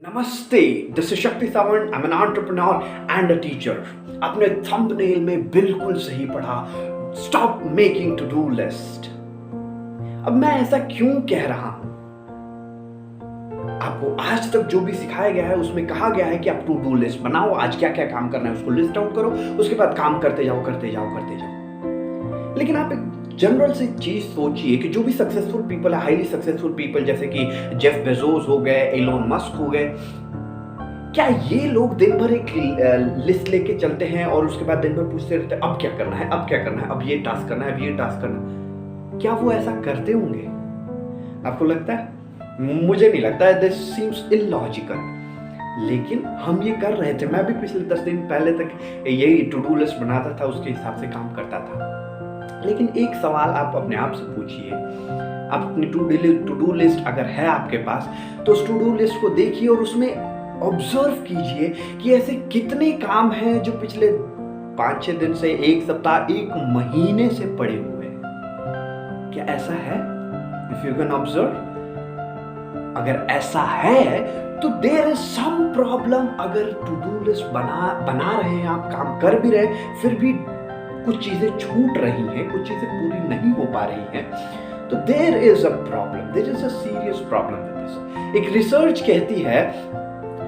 नमस्ते, this is Shakti Sawant. I am an entrepreneur and a teacher. आपने thumbnail में बिल्कुल सही पढ़ा, stop making to do list. अब मैं ऐसा क्यों कह रहा हूं? आपको आज तक जो भी सिखाया गया है उसमें कहा गया है कि आप टू डू लिस्ट बनाओ, आज क्या क्या काम करना है उसको लिस्ट आउट करो, उसके बाद काम करते जाओ करते जाओ करते जाओ। लेकिन आप एक जनरल सी चीज सोचिए कि जो भी सक्सेसफुल पीपल है, हाईली सक्सेसफुल पीपल जैसे कि जेफ बेजोस हो गए, एलोन मस्क हो गए, क्या ये लोग दिन भर एक लिस्ट लेके चलते हैं और उसके बाद दिन भर पूछते रहते हैं अब क्या करना है, अब क्या करना है, अब ये टास्क करना है, अब ये टास्क करना है? क्या वो ऐसा करते होंगे? आपको लगता है? मुझे नहीं लगता है। This seems illogical. लेकिन हम ये कर रहे थे। मैं भी पिछले 10 दिन पहले तक यही टू डू लिस्ट बनाता था, उसके हिसाब से काम करता था। लेकिन एक सवाल आप अपने आप से पूछिए, आप अपनी टू डू लिस्ट अगर है आपके पास तो उस टू डू लिस्ट को देखिए और उसमें ऑब्जर्व कीजिए कि ऐसे कितने काम हैं जो पिछले 5-6 दिन से, एक सप्ताह, एक महीने से पड़े हुए हैं। क्या ऐसा है? इफ यू कैन ऑब्जर्व, अगर ऐसा है तो देयर इज सम प्रॉब्लम। अगर टू डू लिस्ट बना रहे हैं, आप काम कर भी रहे हैं, फिर भी कुछ चीजें छूट रही हैं, कुछ चीजें पूरी नहीं हो पा रही हैं, तो there is a problem, there is a serious problem with this. एक रिसर्च कहती है,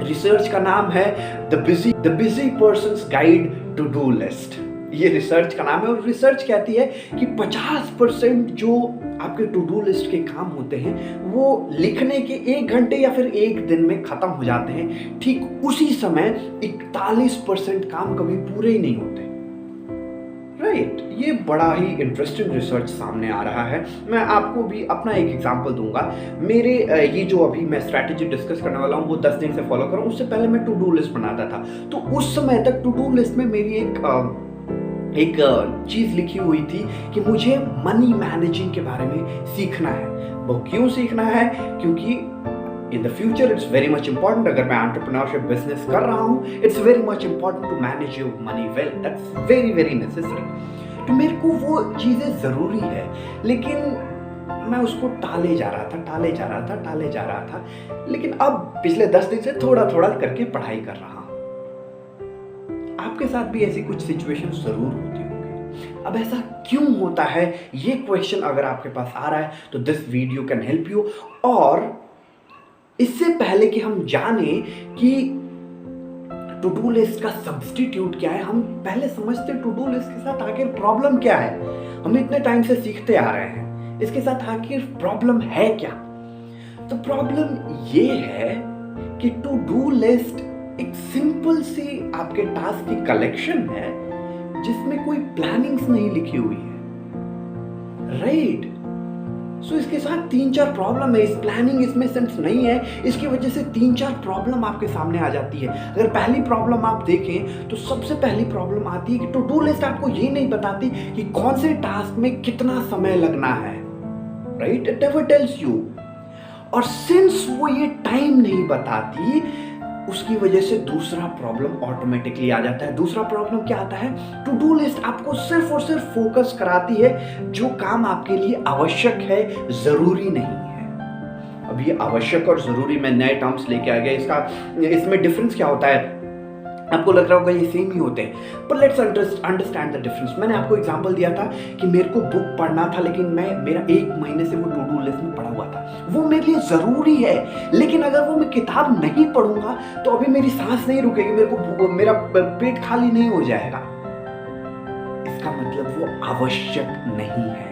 रिसर्च का नाम है the busy persons guide to do list. ये रिसर्च का नाम है और रिसर्च कहती है कि 50% जो आपके टू डू लिस्ट के काम होते हैं वो लिखने के 1 घंटे या फिर 1 दिन में खत्म हो जाते हैं। ठीक उसी समय 41% काम कभी पूरे ही नहीं होते। राइट, ये बड़ा ही इंटरेस्टिंग रिसर्च सामने आ रहा है। मैं आपको भी अपना एक एग्जांपल दूंगा। मेरे ये जो अभी मैं स्ट्रैटेजी डिस्कस करने वाला हूँ वो 10 दिन से फॉलो कर रहा हूँ। उससे पहले मैं टू डू लिस्ट बनाता था, तो उस समय तक टू डू लिस्ट में मेरी एक चीज लिखी हुई थी कि मुझे मनी मैनेजिंग के बारे में सीखना है। वो क्यों सीखना है? क्योंकि in the future it's very much important. अगर मैं एंटरप्रेन्योरशिप बिजनेस कर रहा हूं, it's very much important to manage your money well. That's very very necessary. तो मेरे को वो चीजें जरूरी है, लेकिन मैं उसको टाले जा रहा था। लेकिन अब पिछले 10 दिन से थोड़ा थोड़ा करके पढ़ाई कर रहा हूं। आपके साथ भी ऐसी कुछ सिचुएशन जरूर होती होंगी। अब ऐसा क्यों होता है, ये क्वेश्चन अगर आपके पास आ रहा है तो this video can help you. और इससे पहले कि हम जाने कि टू डू लिस्ट का सब्स्टिट्यूट क्या है, हम पहले समझते टू डू लिस्ट के साथ आखिर प्रॉब्लम क्या है। हम इतने टाइम से सीखते आ रहे हैं, इसके साथ आखिर प्रॉब्लम है क्या? तो प्रॉब्लम ये है कि टू डू लिस्ट एक सिंपल सी आपके टास्क की कलेक्शन है जिसमें कोई प्लानिंग्स नहीं लिखी हुई है। राइट, सो इसके साथ 3-4 प्रॉब्लम है। इस प्लानिंग इसमें सेंस नहीं है, इसकी वजह से 3-4 प्रॉब्लम आपके सामने आ जाती है। अगर पहली प्रॉब्लम आप देखें तो सबसे पहली प्रॉब्लम आती है कि टू डू लिस्ट आपको ये नहीं बताती कि कौन से टास्क में कितना समय लगना है। Right, it never tells you. और सिंस वो ये टाइम नहीं बताती, उसकी वजह से दूसरा प्रॉब्लम ऑटोमेटिकली आ जाता है। दूसरा प्रॉब्लम क्या आता है? टू डू लिस्ट आपको सिर्फ और सिर्फ फोकस कराती है जो काम आपके लिए आवश्यक है, जरूरी नहीं है। अब ये आवश्यक और जरूरी में नए टर्म्स लेके आ गया। इसमें डिफरेंस क्या होता है? आपको लग रहा होगा ये सेम ही होते हैं, पर लेट्स अंडरस्टैंड द डिफरेंस। मैंने आपको एग्जांपल दिया था कि मेरे को बुक पढ़ना था, लेकिन मेरा 1 महीने से वो टू डू लिस्ट में पड़ा हुआ था। वो मेरे लिए जरूरी है, लेकिन अगर वो मैं किताब नहीं पढ़ूंगा तो अभी मेरी सांस नहीं रुकेगी, मेरा पेट खाली नहीं हो जाएगा। इसका मतलब वो आवश्यक नहीं है।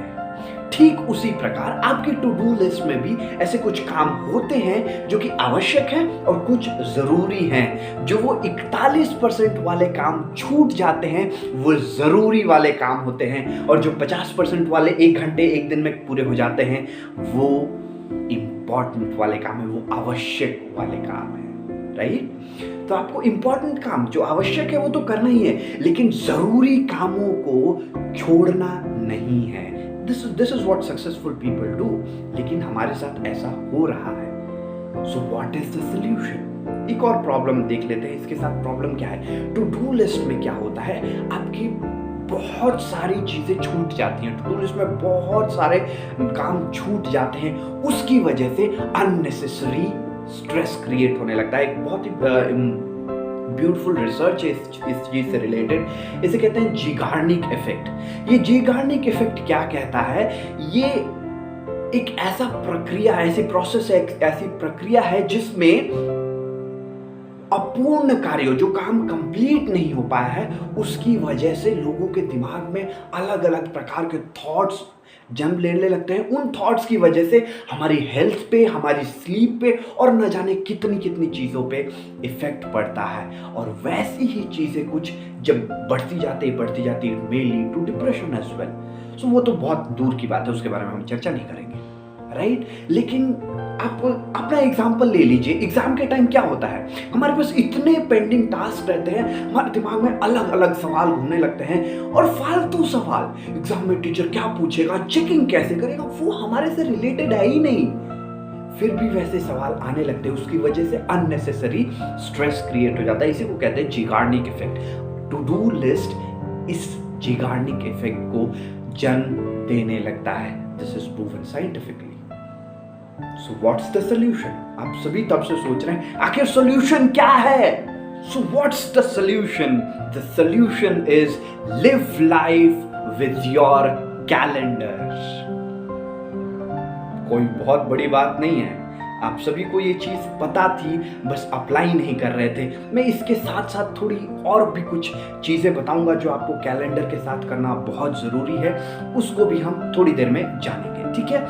ठीक उसी प्रकार आपकी टू डू लिस्ट में भी ऐसे कुछ काम होते हैं जो कि आवश्यक हैं और कुछ जरूरी हैं। जो वो 41% वाले काम छूट जाते हैं वो जरूरी वाले काम होते हैं, और जो 50% वाले 1 घंटे 1 दिन में पूरे हो जाते हैं वो इंपॉर्टेंट वाले काम है, वो आवश्यक वाले काम है। राइट, तो आपको इंपॉर्टेंट काम जो आवश्यक है वो तो करना ही है, लेकिन जरूरी कामों को छोड़ना नहीं है। This is what successful people do, लेकिन हमारे साथ ऐसा हो रहा है। So what is the solution? एक और प्रॉब्लम देख लेते हैं। इसके साथ प्रॉब्लम क्या है? टू डू लिस्ट में क्या होता है? आपकी बहुत सारी चीज़ें छूट जाती हैं, टू डू लिस्ट में बहुत सारे काम छूट जाते हैं, उसकी वजह से अननेसेसरी स्ट्रेस क्रिएट होने लगता है। एक बहुत ही ब्यूटीफुल रिसर्च है इस चीज़ से रिलेटेड, इसे कहते हैं जीगार्निक इफेक्ट। ये जीगार्निक इफेक्ट क्या कहता है, ये एक ऐसा प्रक्रिया, ऐसी प्रोसेस है, ऐसी प्रक्रिया है जिसमें अपूर्ण कार्य, जो काम कंप्लीट नहीं हो पाया है, उसकी वजह से लोगों के दिमाग में अलग अलग प्रकार के थॉट्स जन्म लेने लगते हैं। उन थॉट्स की वजह से हमारी हेल्थ पे, हमारी स्लीप पे और न जाने कितनी कितनी चीज़ों पे इफेक्ट पड़ता है। और वैसी ही चीज़ें कुछ जब बढ़ती जाती may lead to depression as well. So वो तो बहुत दूर की बात है, उसके बारे में हम चर्चा नहीं करेंगे, राइट? लेकिन आप अपना एग्जाम्पल ले लीजिए। एग्जाम के टाइम क्या होता है, हमारे पास इतने पेंडिंग टास्क रहते हैं, हमारे दिमाग में अलग अलग सवाल घूमने लगते हैं, और फालतू सवाल, एग्जाम में टीचर क्या पूछेगा, चेकिंग कैसे करेगा, वो हमारे से रिलेटेड है ही नहीं, फिर भी वैसे सवाल आने लगते हैं। उसकी वजह से अननेसेसरी स्ट्रेस क्रिएट हो जाता है। इसी को कहते हैं जीगार्निक इफेक्ट। टू डू लिस्ट इस जीगार्निक इफेक्ट को जन्म देने लगता है। This is proven scientifically. So what's the solution? आप सभी तब से सोच रहे हैं आखिर सॉल्यूशन क्या है? So what's the solution? The solution is live life with your calendar. कोई बहुत बड़ी बात नहीं है, आप सभी को ये चीज़ पता थी, बस अप्लाई नहीं कर रहे थे। मैं इसके साथ साथ थोड़ी और भी कुछ चीज़ें बताऊंगा जो आपको कैलेंडर के साथ करना बहुत ज़रूरी है, उसको भी हम थोड़ी देर में जानेंगे, ठीक है?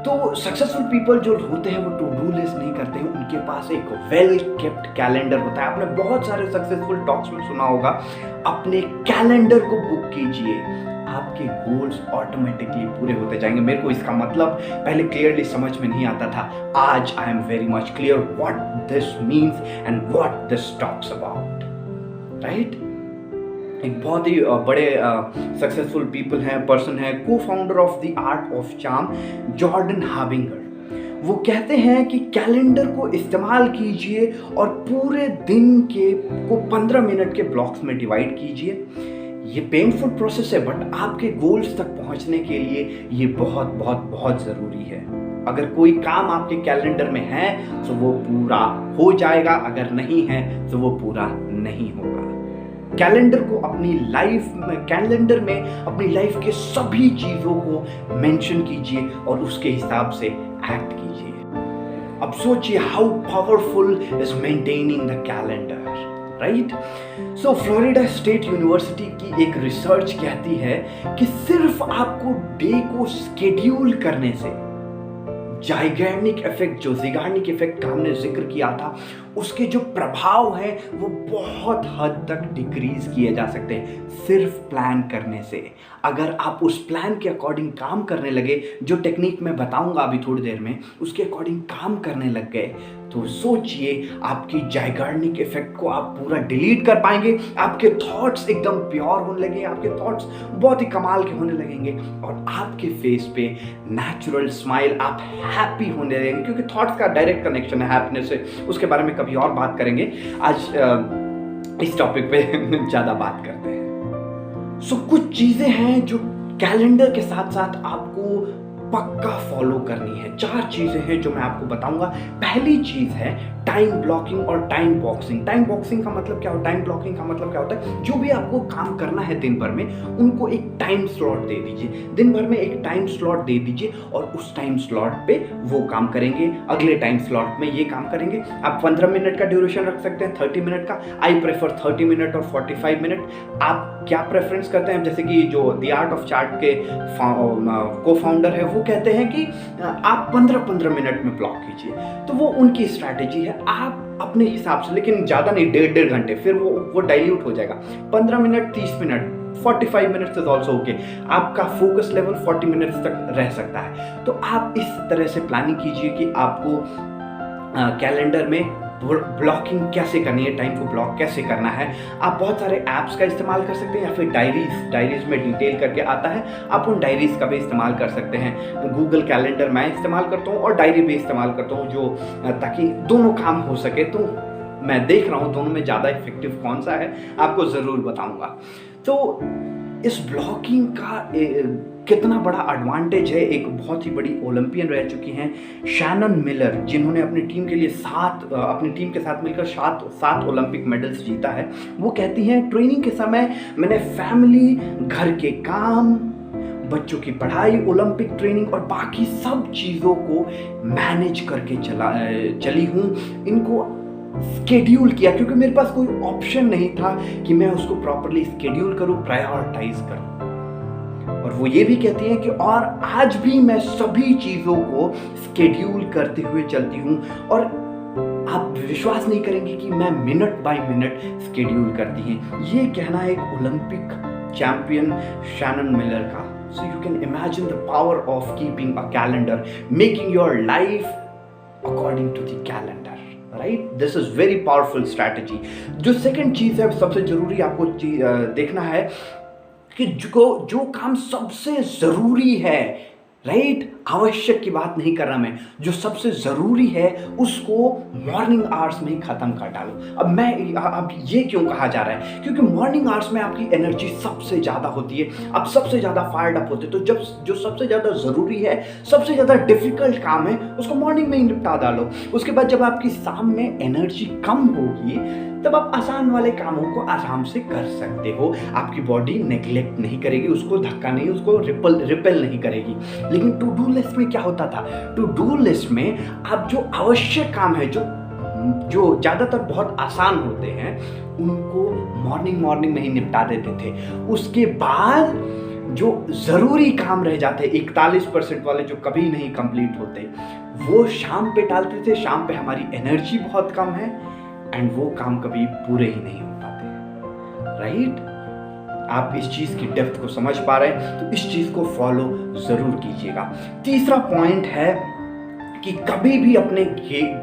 तो सक्सेसफुल पीपल जो होते हैं वो टू डू लिस्ट नहीं करते हैं, उनके पास एक वेल केप्ट कैलेंडर होता है। आपने बहुत सारे सक्सेसफुल टॉक्स में सुना होगा, अपने कैलेंडर को बुक कीजिए, आपके गोल्स ऑटोमेटिकली पूरे होते जाएंगे। मेरे को इसका मतलब पहले क्लियरली समझ में नहीं आता था, आज I am very much clear what this means and what this talks about, right? एक बहुत ही बड़े सक्सेसफुल पीपल हैं, पर्सन है, को founder of the art of charm, Jordan harbinger. वो कहते हैं कि कैलेंडर को इस्तेमाल कीजिए और पूरे दिन के को 15 मिनट के ब्लॉक्स में डिवाइड कीजिए। ये पेनफुल प्रोसेस है, बट आपके गोल्स तक पहुंचने के लिए ये बहुत बहुत बहुत ज़रूरी है। अगर कोई काम आपके कैलेंडर में है तो वो पूरा हो जाएगा, अगर नहीं है तो वो पूरा नहीं होगा। कैलेंडर में अपनी लाइफ के सभी चीजों को मेंशन कीजिए और उसके हिसाब से एक्ट कीजिए। अब सोचिए how powerful is maintaining the calendar, right? So Florida state university की एक रिसर्च कहती है कि सिर्फ आपको डे को स्केड्यूल करने से जाइगैर्निक इफेक्ट, जो जिगार्निक इफेक्ट का हमने जिक्र किया था, उसके जो प्रभाव हैं वो बहुत हद तक डिक्रीज किए जा सकते हैं सिर्फ प्लान करने से। अगर आप उस प्लान के अकॉर्डिंग काम करने लगे, जो टेक्निक मैं बताऊंगा अभी थोड़ी देर में, उसके अकॉर्डिंग काम करने लग गए, तो सोचिए आपकी जाइगर्निक इफेक्ट को आप पूरा डिलीट कर पाएंगे। आपके थॉट्स एकदम प्योर होने लगेंगे, आपके थॉट्स बहुत ही कमाल के होने लगेंगे और आपके फेस पे नेचुरल स्माइल, आप हैप्पी होने लगेंगे, क्योंकि थॉट्स का डायरेक्ट कनेक्शन है हैप्पीनेस से। उसके बारे में कभी और बात करेंगे, आज इस टॉपिक पे ज़्यादा बात करते हैं। सो कुछ चीज़ें हैं जो कैलेंडर के साथ साथ आपको पक्का फॉलो करनी है। 4 चीजें हैं जो मैं आपको बताऊंगा। पहली चीज है टाइम ब्लॉकिंग और टाइम बॉक्सिंग। टाइम बॉक्सिंग का मतलब क्या होता है, टाइम ब्लॉकिंग का मतलब क्या होता है, जो भी आपको काम करना है दिन भर में, उनको एक टाइम स्लॉट दे दीजिए। दिन भर में एक टाइम स्लॉट दे दीजिए और उस टाइम स्लॉट पे वो काम करेंगे, अगले टाइम स्लॉट में ये काम करेंगे। आप 15 मिनट का ड्यूरेशन रख सकते हैं, 30 मिनट का। आई प्रेफर 30 मिनट और 45 मिनट। आप क्या प्रेफरेंस करते हैं? जैसे कि जो द आर्ट ऑफ चार्ट के को फाउंडर है, वो कहते हैं कि आप 15-15 मिनट में ब्लॉक कीजिए, तो वो उनकी स्ट्रैटेजी है। आप अपने हिसाब से, लेकिन ज़्यादा नहीं, 1.5 घंटे, फिर वो डाइल्यूट हो जाएगा। 15 minute, 30 minute, 45 minutes is also okay. आपका फोकस लेवल 40 मिनट्स तक रह सकता है। तो आप इस तरह से प्लानिंग कीजिए कि आपको कैलेंडर में ब्लॉकिंग कैसे करनी है, टाइम को ब्लॉक कैसे करना है। आप बहुत सारे ऐप्स का इस्तेमाल कर सकते हैं या फिर डायरीज में डिटेल करके आता है, आप उन डायरीज का भी इस्तेमाल कर सकते हैं। गूगल कैलेंडर मैं इस्तेमाल करता हूँ और डायरी भी इस्तेमाल करता हूँ, जो ताकि दोनों काम हो सके। तो मैं देख रहा हूँ दोनों में ज़्यादा इफेक्टिव कौन सा है, आपको ज़रूर बताऊँगा। तो इस ब्लॉकिंग का कितना बड़ा एडवांटेज है। एक बहुत ही बड़ी ओलंपियन रह चुकी हैं शैनन मिलर, जिन्होंने अपनी टीम के लिए अपनी टीम के साथ मिलकर सात ओलंपिक मेडल्स जीता है। वो कहती हैं ट्रेनिंग के समय मैंने फैमिली, घर के काम, बच्चों की पढ़ाई, ओलंपिक ट्रेनिंग और बाकी सब चीज़ों को मैनेज करके चली हूँ। इनको स्केड्यूल किया क्योंकि मेरे पास कोई ऑप्शन नहीं था कि मैं उसको प्रॉपरली स्केड्यूल करूँ, प्रायोरिटाइज करूँ। और वो ये भी कहती हैं कि और आज भी मैं सभी चीज़ों को स्केड्यूल करते हुए चलती हूँ और आप विश्वास नहीं करेंगे कि मैं मिनट बाय मिनट स्केड्यूल करती हैं। ये कहना है एक ओलंपिक चैंपियन शैनन मिलर का। So you can imagine the power of keeping a calendar, making your life according to the calendar, right? This is very powerful strategy. जो second चीज़ है सबसे जरूरी आपको देखना है कि जो काम सबसे ज़रूरी है, राइट, आवश्यक की बात नहीं कर रहा मैं, जो सबसे ज़रूरी है उसको मॉर्निंग आवर्स में ही ख़त्म कर डालो। अब ये क्यों कहा जा रहा है? क्योंकि मॉर्निंग आवर्स में आपकी एनर्जी सबसे ज़्यादा होती है, आप सबसे ज़्यादा फायर्ड अप होते हैं। तो जब जो सबसे ज़्यादा ज़रूरी है, सबसे ज़्यादा डिफ़िकल्ट काम है, उसको मॉर्निंग में ही निपटा डालो। उसके बाद जब आपकी शाम में एनर्जी कम होगी तब आप आसान वाले कामों को आराम से कर सकते हो। आपकी बॉडी नेग्लेक्ट नहीं करेगी, उसको धक्का नहीं, उसको रिपेल नहीं करेगी। लेकिन टू डू लिस्ट में क्या होता था? टू डू लिस्ट में आप जो आवश्यक काम है, जो ज़्यादातर बहुत आसान होते हैं, उनको मॉर्निंग में ही निपटा देते थे। उसके बाद जो ज़रूरी काम रह जाते 41% वाले जो कभी नहीं कंप्लीट होते, वो शाम पे टालते थे। शाम पे हमारी एनर्जी बहुत कम है एंड वो काम कभी पूरे ही नहीं हो पाते, राइट? आप इस चीज़ की डेप्थ को समझ पा रहे हैं तो इस चीज़ को फॉलो ज़रूर कीजिएगा। तीसरा पॉइंट है कि कभी भी अपने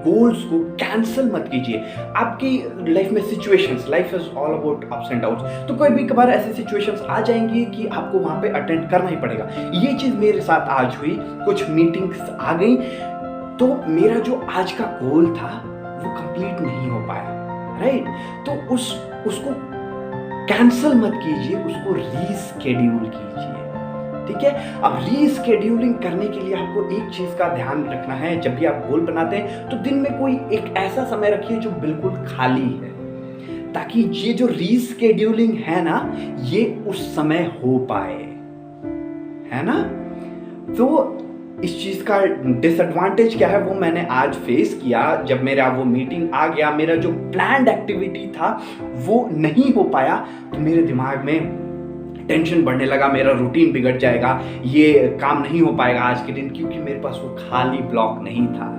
गोल्स को कैंसिल मत कीजिए। आपकी लाइफ में situations, life is all about ups and downs, तो कोई भी कभार ऐसी सिचुएशंस आ जाएंगी कि आपको वहाँ पे अटेंड करना ही पड़ेगा। ये चीज़ मेरे साथ आज हुई, कुछ मीटिंग्स आ गई तो मेरा जो आज का गोल था वो कंप्लीट नहीं हो पाया, राइट? तो उसको कैंसिल मत कीजिए, उसको रीस्केड्यूल कीजिए, ठीक है? अब रीस्केड्यूलिंग करने के लिए आपको एक चीज का ध्यान रखना है। जब भी आप गोल बनाते हैं तो दिन में कोई एक ऐसा समय रखिए जो बिल्कुल खाली है, ताकि ये जो रीस्केड्यूलिंग है ना, ये उस समय हो पाए, है ना? तो इस चीज़ का डिसएडवांटेज क्या है वो मैंने आज फेस किया। जब मेरा वो मीटिंग आ गया, मेरा जो प्लान्ड एक्टिविटी था वो नहीं हो पाया, तो मेरे दिमाग में टेंशन बढ़ने लगा, मेरा रूटीन बिगड़ जाएगा, ये काम नहीं हो पाएगा आज के दिन, क्योंकि मेरे पास वो खाली ब्लॉक नहीं था,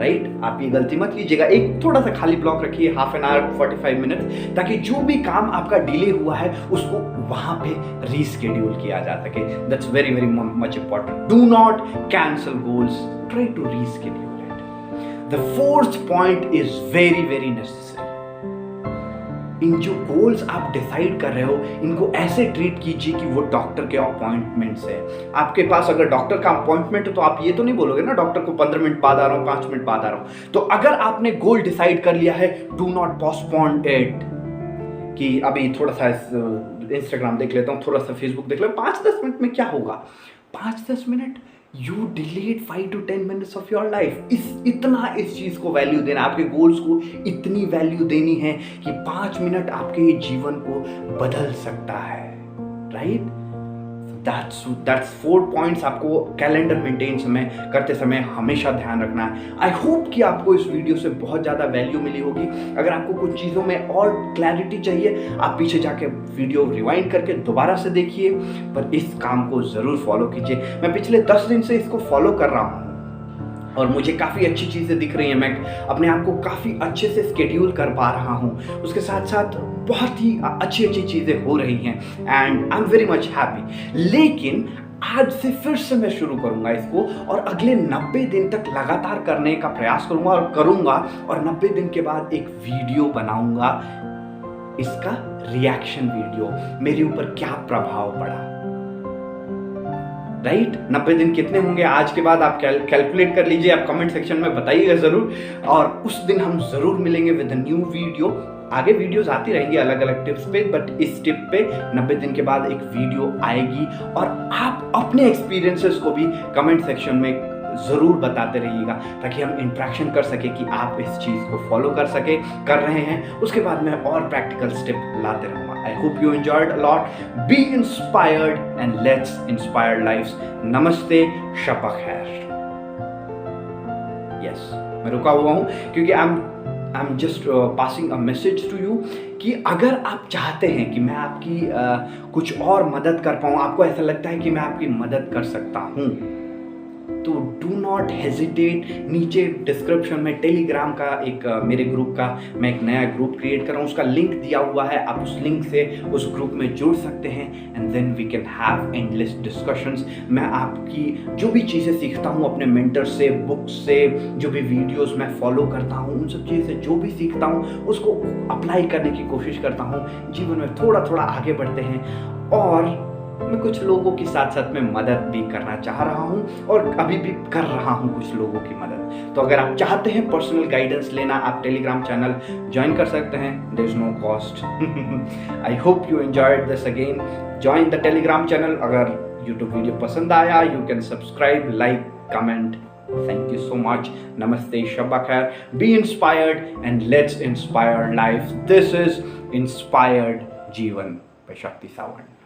राइट? आप ये गलती मत कीजिएगा। एक थोड़ा सा खाली ब्लॉक रखिए, हाफ एन आवर 45 मिनट्स, ताकि जो भी काम आपका डिले हुआ है उसको वहां पे रीस्केड्यूल किया जा सके। That's very very much important. Do not cancel goals, try to reschedule it. The fourth point is very very necessary. इन जो गोल्स आप डिसाइड कर रहे हो, इनको ऐसे ट्रीट कीजिए कि वो डॉक्टर के अपॉइंटमेंट्स है। आपके पास अगर डॉक्टर का अपॉइंटमेंट है तो आप ये तो नहीं बोलोगे ना डॉक्टर को 15 मिनट बाद आ रहा हूँ, 5 मिनट बाद आ रहा हूँ। तो अगर आपने गोल डिसाइड कर लिया है, डू नॉट पोस्टपोन इट, कि अभी थोड़ा सा इंस्टाग्राम देख लेता हूँ, थोड़ा सा फेसबुक देख लेता हूँ, 5-10 मिनट में क्या होगा? 5-10 minute you delayed 5 to 10 minutes of your life. इस चीज को वैल्यू देना, आपके गोल्स को इतनी वैल्यू देनी है कि 5 मिनट आपके जीवन को बदल सकता है, राइट? दैट्स 4 पॉइंट्स आपको कैलेंडर मेंटेन करते समय हमेशा ध्यान रखना है। आई होप कि आपको इस वीडियो से बहुत ज़्यादा वैल्यू मिली होगी। अगर आपको कुछ चीज़ों में और क्लैरिटी चाहिए, आप पीछे जाके वीडियो रिवाइंड करके दोबारा से देखिए, पर इस काम को ज़रूर फॉलो कीजिए। मैं पिछले 10 दिन से इसको फॉलो कर रहा हूँ और मुझे काफ़ी अच्छी चीज़ें दिख रही हैं। मैं अपने आप को काफ़ी अच्छे से स्केड्यूल कर पा रहा हूँ, उसके साथ साथ बहुत ही अच्छी चीज़ें हो रही हैं and I am very much happy. लेकिन आज से फिर से मैं शुरू करूँगा इसको और अगले 90 दिन तक लगातार करने का प्रयास करूँगा और 90 दिन के बाद एक वीडियो बनाऊँगा, इसका रिएक्शन वीडियो, मेरे ऊपर क्या प्रभाव पड़ा, राइट? 90 दिन कितने होंगे आज के बाद आप कैलकुलेट कर लीजिए, आप कमेंट सेक्शन में बताइएगा ज़रूर। और उस दिन हम ज़रूर मिलेंगे विद अ न्यू वीडियो। आगे वीडियोस आती रहेंगी अलग अलग टिप्स पे, बट इस टिप पे 90 दिन के बाद एक वीडियो आएगी और आप अपने एक्सपीरियंसेस को भी कमेंट सेक्शन में ज़रूर बताते रहिएगा ताकि हम इंट्रैक्शन कर सके कि आप इस चीज़ को फॉलो कर रहे हैं। उसके बाद मैं और प्रैक्टिकल स्टेप लाते रहूँगा। I hope you enjoyed a lot. Be inspired and let's inspire lives. नमस्ते, शब खैर। यस, मैं रुका हुआ हूँ क्योंकि I am just passing a message to you कि अगर आप चाहते हैं कि मैं आपकी कुछ और मदद कर पाऊँ, आपको ऐसा लगता है कि मैं आपकी मदद कर सकता हूँ, तो डू नॉट हेजिटेट। नीचे डिस्क्रिप्शन में टेलीग्राम का एक मेरे ग्रुप का मैं एक नया ग्रुप क्रिएट कर रहा हूँ, उसका लिंक दिया हुआ है। आप उस लिंक से उस ग्रुप में जुड़ सकते हैं and then we can have endless discussions. मैं आपकी जो भी चीज़ें सीखता हूँ अपने मेंटर से, बुक्स से, जो भी वीडियोस मैं फॉलो करता हूँ, उन सब चीज़ से जो भी सीखता हूँ उसको अप्लाई करने की कोशिश करता हूँ। जीवन में थोड़ा थोड़ा आगे बढ़ते हैं और मैं कुछ लोगों के साथ साथ में मदद भी करना चाह रहा हूँ और अभी भी कर रहा हूँ कुछ लोगों की मदद। तो अगर आप चाहते हैं पर्सनल गाइडेंस लेना, आप टेलीग्राम चैनल ज्वाइन कर सकते हैं। There is no cost. I hope you enjoyed this again. Join the Telegram channel. अगर यूट्यूब वीडियो पसंद आया, you can subscribe, like, comment. Thank you so much. Namaste, Shabba Khair. Be inspired and let's inspire life. This is Inspired Jeevan by Shakti Sawant.